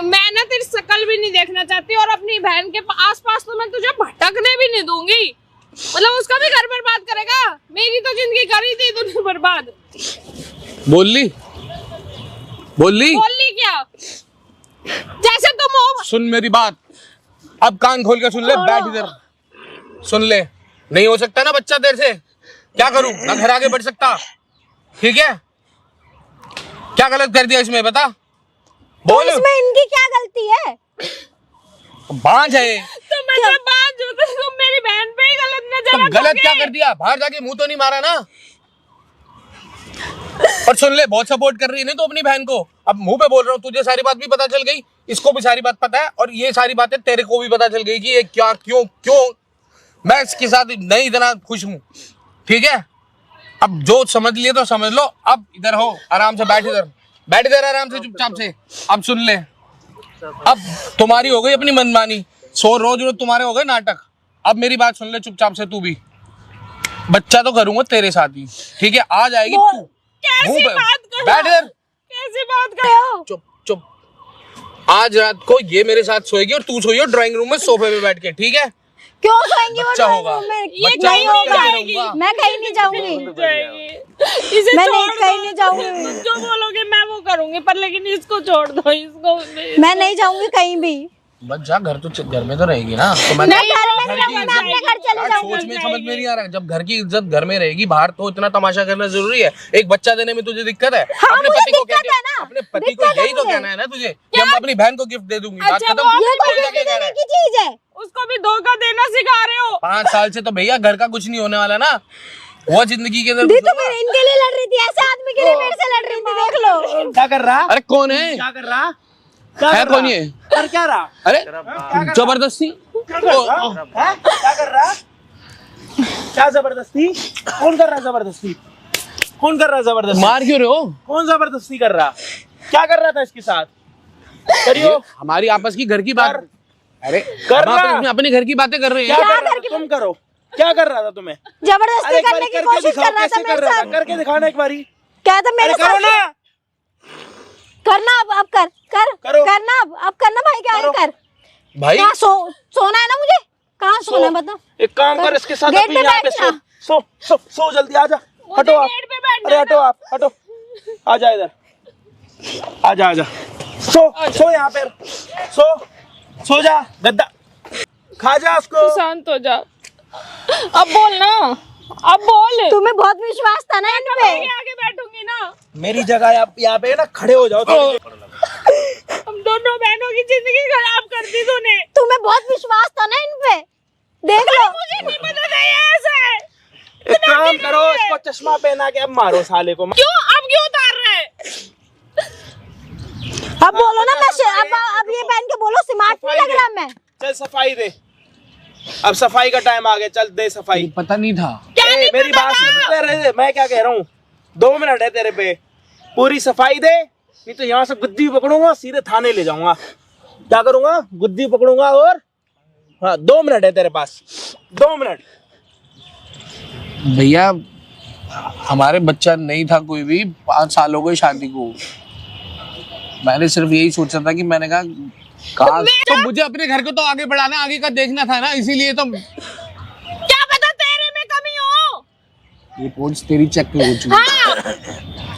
मैं ना तेरी शक्ल भी नहीं देखना चाहती और अपनी बहन के आसपास तो मैं तुझे भटकने भी नहीं दूंगी। मतलब उसका भी घर बर्बाद करेगा। मेरी तो जिंदगी करी थी तूने बर्बाद।
बोल ली
क्या? जैसे तुम हो।
सुन मेरी बात, अब कान खोल के सुन ले, बैठ इधर सुन ले। नहीं हो सकता ना बच्चा तेरे से, क्या करूं ना, घर आगे बढ़ सकता, ठीक है? क्या गलत कर दिया इसमें बता, बोल।
तो इसमें इनकी क्या गलती है?
बांझ है
तो मैं जब बांझ हूं तो तुम मेरी बहन पे ही गलत नजर
तो गलत क्या कर दिया? बाहर जाके मुंह तो नहीं मारा ना। और सुन ले, बहुत सपोर्ट कर रही है नहीं तो अपनी बहन को। अब मुंह पे बोल रहा हूँ, तुझे सारी बात भी पता चल गई, इसको भी सारी बात पता है, और ये सारी बातें तेरे को भी पता चल गई कि ये क्या क्यों मैं इसके साथ नहीं इतना खुश हूँ, ठीक है? अब जो समझ लिए तो समझ लो। अब इधर हो, आराम से बैठ इधर आराम से चुपचाप से। अब सुन ले, अब तुम्हारी हो गई अपनी मनमानी, रोज तुम्हारे हो गए नाटक। अब मेरी बात सुन ले चुपचाप से, तू भी बच्चा तो करूंगा तेरे साथ ही, ठीक है? आ जाएगी तू।
कैसी बात कर
बैठ इधर,
कैसी बात कर रहे हो?
चुप। आज रात को ये मेरे साथ सोएगी और तू सोइयो ड्राइंग रूम में सोफे पे बैठ के, ठीक है?
क्यों सोएंगी वो
बच्चा
ड्राइंग
होगा।
रूम में?
ये
बच्चा
कहीं
होगा,
नहीं
क्या
जाएगी।
करूंगा?
मैं कहीं नहीं जाऊंगी,
इसे
मैं
छोड़
कहीं
दो।
नहीं जाऊंगी।
तुम जो बोलोगे मैं वो करूंगी, पर लेकिन इसको छोड़ दो, इसको
मैं नहीं जाऊंगी कहीं भी।
बस जा, घर में तो रहेगी ना। तो मैं
मैं घर में नहीं
घर की
रहूंगी, मैं अपने घर चली
यार,
जाऊंगी।
सोच में समझ में नहीं आ रहा है। जब घर की इज्जत घर में रहेगी, बाहर तो इतना तमाशा करना जरूरी है। एक बच्चा देने में तुझे दिक्कत है?
हाँ,
अपने
मुझे
पति को
दिक्कत है ना।
अपने पति को
दिक्कत है
यही तो
मुझे।
कहना है ना तुझे कि हम अपनी बहन को गिफ्ट दे दूंगी, बात
अच्छा,
खत्म।
वो
ये तो
क्या
गिफ्ट
कह रहा
देने
है?
की चीज है।
उसको भी धोखा देना सिखा रहे हो।
5 साल से तो भैया घर का कुछ नहीं होने वाला ना, वो जिंदगी के अंदर
दी
कुछ
तो
होगा।
फिर इनके लिए लड़ रही थी, ऐसे आदमी के लिए मेरे से लड़ रही थी, देख लो।
क्या कर रहा?
अरे कौन है?
क्या कर रहा?
है कौन ये?
कर क्या रहा?
अरे जबरदस्ती
क्या कर रहा? क्या जबरदस्ती? कौन कर रहा है जबरदस्ती? कौन कर रहा है जबरदस्ती?
मार क्यों रहे हो?
कौन जबरदस्ती कर रहा? क्या कर रहा था इसके साथ? करियो।
हमारी आपस की घर की बात। अरे
कर
हम
रहा।
आपस में अपनी घर की बातें कर रहे
क्या
हैं।
कर रहा था? तुम करो। क्या कर रहा था तुम्हें?
जबरदस्ती
एक बारी
करने की
करके
कोशिश
दिखाओ,
कर रहा था
कैसे कर
मेरे
रहा था?
साथ।
करके दिखाना एक बारी।
क्या था मेरे
अरे करो
साथ?
ना।
करना अब कर
करो।
करना अब करना भाई, क्या है
करो।
कर।
भाई
कहाँ सोना है ना मुझे? कहाँ सोना है बता?
एक काम कर, इसके साथ
गेट
अभी
पे
यहाँ पे
बैठना।
सो जल्दी आजा। हटो आप।
गेट पे बैठना
अरे हटो आप, हटो। आजा इधर, आजा। सो यहाँ पे, सो जा, गद्दा खा जा उसको।
शांत हो जा। अब बोल ना, अब बोल।
तुम्हें बहुत विश्वास था ना इन पे।
मैं आगे बैठूंगी ना।
मेरी जगह यहाँ पे ना खड़े हो जाओ।
हम दोनों बहनों की जिंदगी खराब कर दी तूने।
तुम्हें बहुत विश्वास था ना इन पे, देख लो।
मुझे नहीं पता था ये ऐसा है।
एक काम करो, इसको चश्मा पहना के अब मारो साले को।
क्यों उतार रहे हैं?
अब बोलो ना, मैं अब ये पहन के बोलो, स्मार्ट नहीं लग रहा मैं।
चल सफाई दे, अब सफाई का टाइम आ गया, चल दे सफाई।
पता नहीं था।
मेरी बात सुनते रहे, मैं क्या कह रहा हूँ, 2 मिनट है तेरे पे, पूरी सफाई दे, नहीं तो यहाँ से गुद्दी पकड़ूंगा, सीधे थाने ले जाऊंगा। क्या करूंगा? गुद्दी पकड़ूंगा। और हाँ, 2 मिनट है तेरे पास, 2 मिनट।
भैया हमारे बच्चा नहीं था कोई भी, 5 साल हो गए शादी को। मैंने सिर्फ यही सोचा था कि मैंने कहा तो मुझे अपने घर को तो आगे बढ़ाना, आगे का देखना था ना, इसीलिए तो।
क्या पता तेरे में कमी हो।
ये पोस्ट तेरी चेक हो चुकी।
हाँ।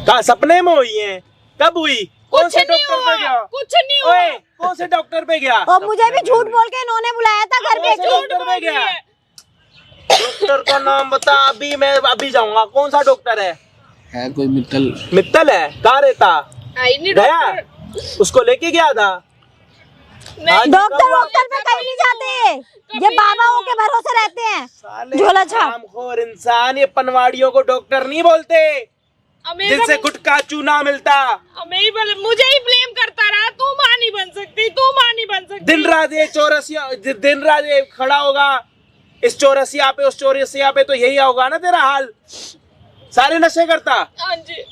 कहा सपने में हुई है? कब हुई? कौन से डॉक्टर पे गया?
कुछ नहीं हुआ।
ओए, कौन से डॉक्टर पे गया?
और मुझे भी झूठ बोल के इन्होंने बुलाया था घर पे।
कौन से डॉक्टर पे गया? डॉक्टर का नाम बता, अभी मैं अभी जाऊंगा। कौन सा डॉक्टर है?
कोई
मित्तल है? कहाँ रहता?
आई नहीं
गया?
डॉक्टर।
उसको लेके गया था?
नहीं,
डॉक्टर पे कहीं नहीं जाते, ये बाबाओं के भरोसे रहते हैं। झोला छाप।
हरामखोर इंसान, ये पनवाड़ियों को डॉक्टर नहीं बोलते,
हमेशा
जिनसे गुटखा चूना मिलता।
मुझे ही ब्लेम करता रहा। तू माँ नहीं बन सकती, तू माँ नहीं बन सकती।
दिन रात ये चौरसिया, दिन रात ये खड़ा होगा इस चौरसिया पे उस चौरसिया पे, तो यही होगा ना तेरा हाल। सारे नशे करता।
हाँ जी।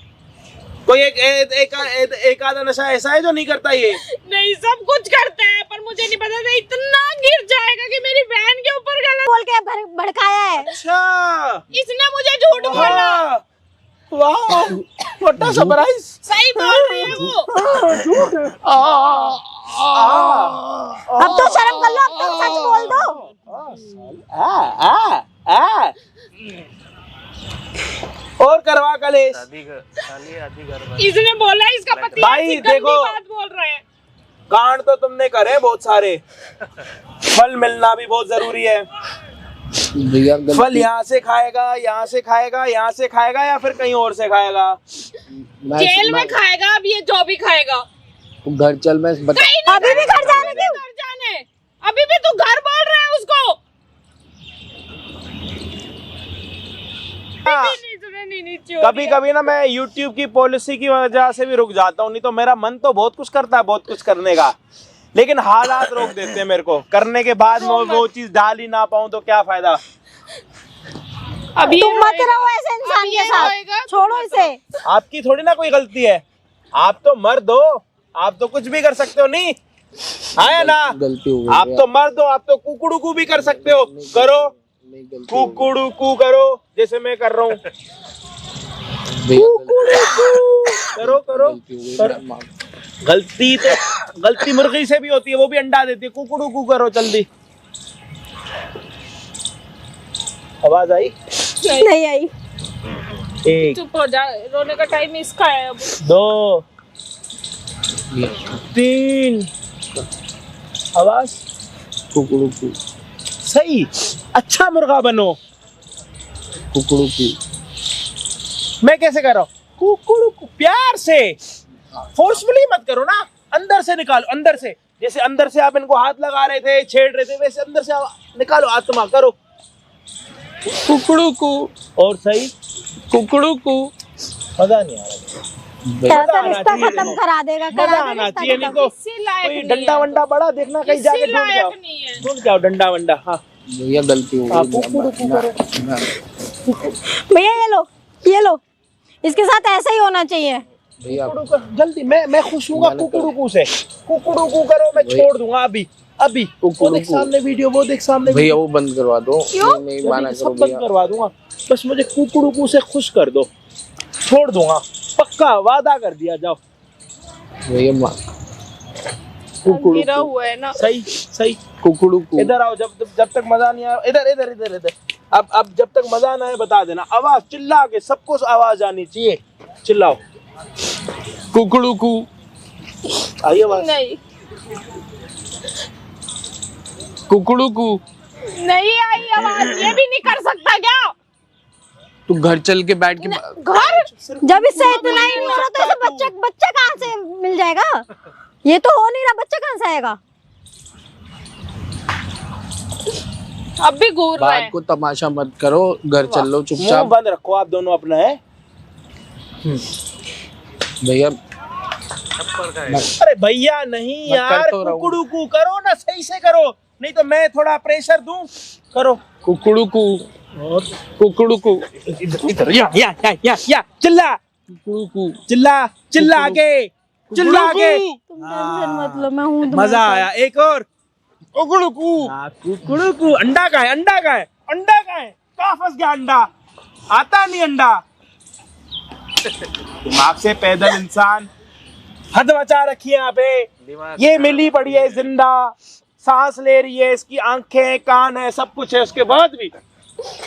कोई एक आधा नशा ऐसा है जो नहीं करता ये?
नहीं, सब कुछ करते हैं, पर मुझे नहीं पता था इतना गिर जाएगा कि मेरी बहन के ऊपर गलत
बोल के भड़काया है।
अच्छा,
इसने मुझे झूठ बोला।
वाह, व्हाट अ सरप्राइज।
सही बोल रही है वो।
अब तो शर्म कर लो, अब तो सच बोल दो।
और करवा कलेश।
शादी घर
इसने बोला इसका पति
भाई
ऐसी गंदी
देखो,
बात बोल रहे हैं।
कांड तो तुमने करे बहुत सारे, फल मिलना भी बहुत जरूरी है।
भैया
फल यहाँ से खाएगा, यहाँ से खाएगा, यहाँ से खाएगा, या फिर कहीं और से खाएगा?
जेल में खाएगा अब ये, जो भी खाएगा।
तू घर चल, मैं बता।
अभी भी घर जाने क्यों?
घर जाने, अभी भी तू घर बोल रहा है उसको।
कभी कभी ना मैं YouTube की पॉलिसी की वजह से भी रुक जाता हूँ, नहीं तो मेरा मन तो बहुत कुछ करता है, बहुत कुछ करने का, लेकिन हालात रोक देते हैं मेरे को। करने के बाद मैं वो चीज डाल ही ना पाऊँ तो क्या फायदा।
अभी
तुम मत रहो ऐसे इंसान के साथ, छोड़ो इसे।
आपकी थोड़ी ना कोई गलती है, आप तो मर्द हो, आप तो कुछ भी कर सकते हो, नहीं आया ना?
गलती हो गई।
आप तो मर्द हो, आप तो कुकड़ू कू भी कर सकते हो, करो कुकड़ू कू करो, जैसे मैं कर रहा हूँ। करो करो करो। गलती मुर्गी से भी होती है, वो भी अंडा देती है। कुकड़ू कू करो जल्दी। आवाज आई?
नहीं आई।
एक,
चुप हो जा, रोने का टाइम इसका है अब।
2 3 आवाज।
कुकड़ू कू,
सही, अच्छा मुर्गा बनो।
कुकड़ू कू।
मैं कैसे कर रहा हूँ? कुकड़ू कू, प्यार से, फोर्सफुली मत करो ना, अंदर से निकालो, अंदर से। जैसे अंदर से आप इनको हाथ लगा रहे थे, छेड़ रहे थे, वैसे अंदर से निकालो आत्मा, करो
कुकड़ू कू।
और सही,
कुकड़ू कू।
मजा नहीं आ रहा।
तेरा तो रिश्ता खत्म करा देगा,
मजा
करा
आना
देगा।
चाहिए, नहीं तो
किसी लायक
कोई
नहीं
डंडा
है।
वंडा बड़ा देखना, कहीं जाके
किसी
ढूंढ जाओ,
लायक नहीं है।
ढूंढ जाओ डंडा वंडा। हाँ
भैया गलती हो
हाँ,
गई।
कुकड़ू कू करो।
भैया ये लो, इसके साथ ऐसा ही होना चाहिए।
भैया
कुकड़ू का जल्दी, मैं खुश हूँ कुकड़ू कू से। कुकड़ू कू करो, मैं छोड़ दूंगा अभी अभी। वो देख सामने वीडियो, वो देख सामने
भैया वो बंद करवा दो। नहीं माना
अभी
करो
सब बंद
भैया।
करवा दूंगा, बस मुझे कुकड़ू कू से खुश कर दो, छोड़ दूंगा पक्का, वादा कर दिया। जाओ
भैया
गिरा हुआ है ना।
सही सही।
कुकड़ू कू।
इधर आओ, जब तक मजा नहीं आया, इधर इधर इधर इधर। अब जब तक मजा ना आए बता देना, आवाज चिल्ला के, सबको आवाज आनी चाहिए, चिल्लाओ।
कुकड़ू कू।
आइए आवाज।
नहीं
कुकड़ू कू।
नहीं आई आवाज, ये भी नहीं कर सकता क्या?
तू घर चल के बैठ के
घर
जब इससे इतना ही नहीं हो रहा तो ऐसे बच्चा कहाँ से मिल जाएगा? ये तो हो नहीं रहा, बच्चा कहाँ से आएगा?
अब भी घूर रहा है।
बात को तमाशा मत करो, घर चल लो
मुंह
चुपचाप।
बंद रखो आप दोनों अपना, है
भैया
अरे भैया नहीं
मैं
यार,
कर तो रहा हूँ।
कुकड़ू कू करो ना, सही से करो, नहीं तो मैं थोड़ा प्रेशर दूं। करो
कुकड़ू कू। कुकड़ू कू।
इधर या चिल्ला,
कुकड़ू कू।
चिल्ला चिल्ला के, चिल्ला के।
तुम टेंशन मत लो, मैं हूँ तुम्हारे
मजा
साथ।
आया। एक और
कुकड़ू कू।
कुकड़ू कू। अंडा का है, अंडा का है, अंडा का है। कहाँ फंस गया अंडा? आता नहीं अंडा। दिमाग से पैदल इंसान, हद मचा रखी है यहाँ पे। ये मिली पड़ी है जिंदा, सांस ले रही है, इसकी आंखें कान है, सब कुछ है, उसके बाद भी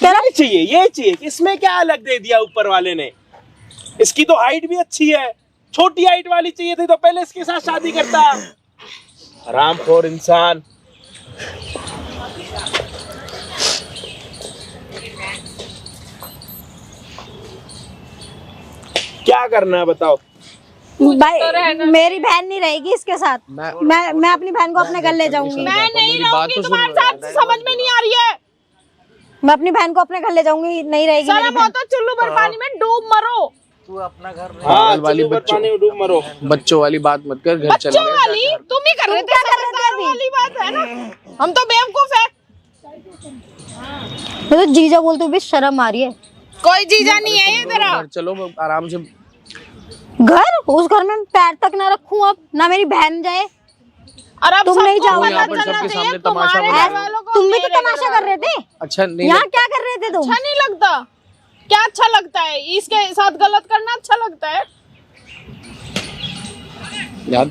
ये चाहिए, ये चाहिए। इसमें क्या अलग दे दिया ऊपर वाले ने? इसकी तो हाइट भी अच्छी है, छोटी हाइट वाली चाहिए थी तो पहले इसके साथ शादी करता। हरामखोर इंसान। क्या करना है बताओ?
भाई मेरी बहन नहीं रहेगी इसके साथ। मैं अपनी बहन को अपने घर ले जाऊंगी।
मैं नहीं
मेरी बात
रहूंगी
तो सुन
तुम्हारे
लो
साथ, समझ में नहीं आ रही है।
मैं अपनी बहन को अपने घर ले जाऊंगी, नहीं रहेगी
सारा
मेरी बहन।
बहुत चुल्लू भर पानी में डूब मरो।
तू अपना घर में
हाँ,
वाली
चलो
बच्चों-
पानी में डूब मरो।
बच्चों वाली बात मत कर, घर चल
बच्चों वाली तुम ही कर रहे थे,
क्या कर रहे थे
ससुराल
अभी?
वाली बात है ना, हम तो बेवकूफ है।
मुझे तो जीजा बोलते हुए भी शर्म आ रही है।
कोई जीजा नहीं है ये तेरा।
घर चलो आराम से।
घर, उस घर में पैर तक ना रखूं अब, ना मेरी बहन जाए।
और अब
तुम नहीं
सबको
जाओगे
पता
यहाँ पर
चलना
सबके
चाहिए
सामने तमाशा
तुम्हारे
बना
घर
रहे हो।
वालों को,
तुम भी तो
मेरे
तमाशा
घर
कर रहे थे।
अच्छा नहीं
यहाँ क्या कर रहे थे तुम?
अच्छा नहीं लगता क्या? अच्छा लगता है इसके साथ गलत करना, अच्छा लगता है।
यार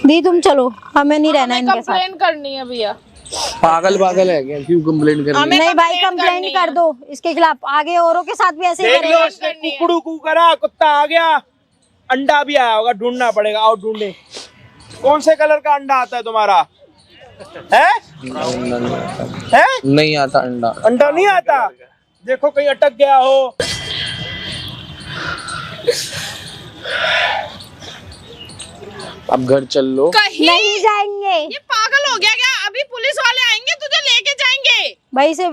दी तुम चलो, हमें नहीं रहना
हमें
इनके साथ।
कंप्लेन करनी है भैया।
पागल पागल है क्या? क्यों कंप्लेंट कर रही है?
नहीं भाई कंप्लेंट कर दो इसके खिलाफ, आगे औरों के साथ भी ऐसे ही
देख लो,
करेंगे।
इसने कुकड़ू कू करा, कुत्ता आ गया, अंडा भी आया होगा, ढूंढना पड़ेगा। आओ ढूंढे, कौन से कलर का अंडा आता है तुम्हारा? है?
नहीं आता अंडा।
अंडा नहीं आता? देखो कहीं अटक गया हो।
अब घर चल लो।
कहीं
नहीं जाएंगे
ये पागल हो गया क्या? अभी पुलिस वाले आएंगे, तुझे लेके जाएंगे।
भाई से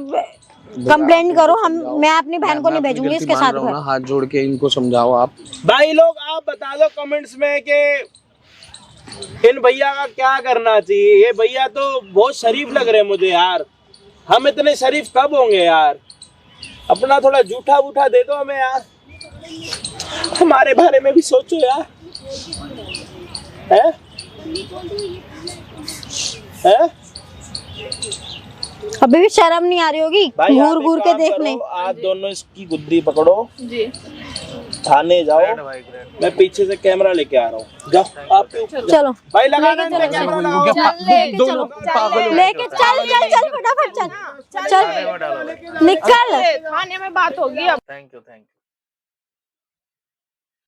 कंप्लेंट करो। मैं अपनी बहन को नहीं भेजूंगी इसके साथ घर।
हाथ जोड़ के इनको समझाओ आप।
भाई लोग आप बता दो कमेंट्स में कि इन भैया का क्या करना चाहिए। ये भैया तो बहुत शरीफ लग रहे हैं मुझे यार। हम इतने शरीफ कब होंगे यार? अपना थोड़ा जूठा वूठा दे दो हमें यार, हमारे बारे में भी सोचो यार। है? है?
अभी भी शर्म नहीं आ रही होगी
भाई आप
घूर
एक
घूर के
काम
देखने।
करो, आप दोनों इसकी गुद्दी पकड़ो,
जी
थाने जाओ, मैं पीछे से कैमरा लेके आ रहा हूँ। जाओ आप
चलो
भाई, लगा
लेके
देना
चलो,
कैमरा,
चलो।
लगाओ।
लेके चल फटाफट चल
थाने में डालो भाई।
निकल।
थाने में बात होगी अब।
Thank you.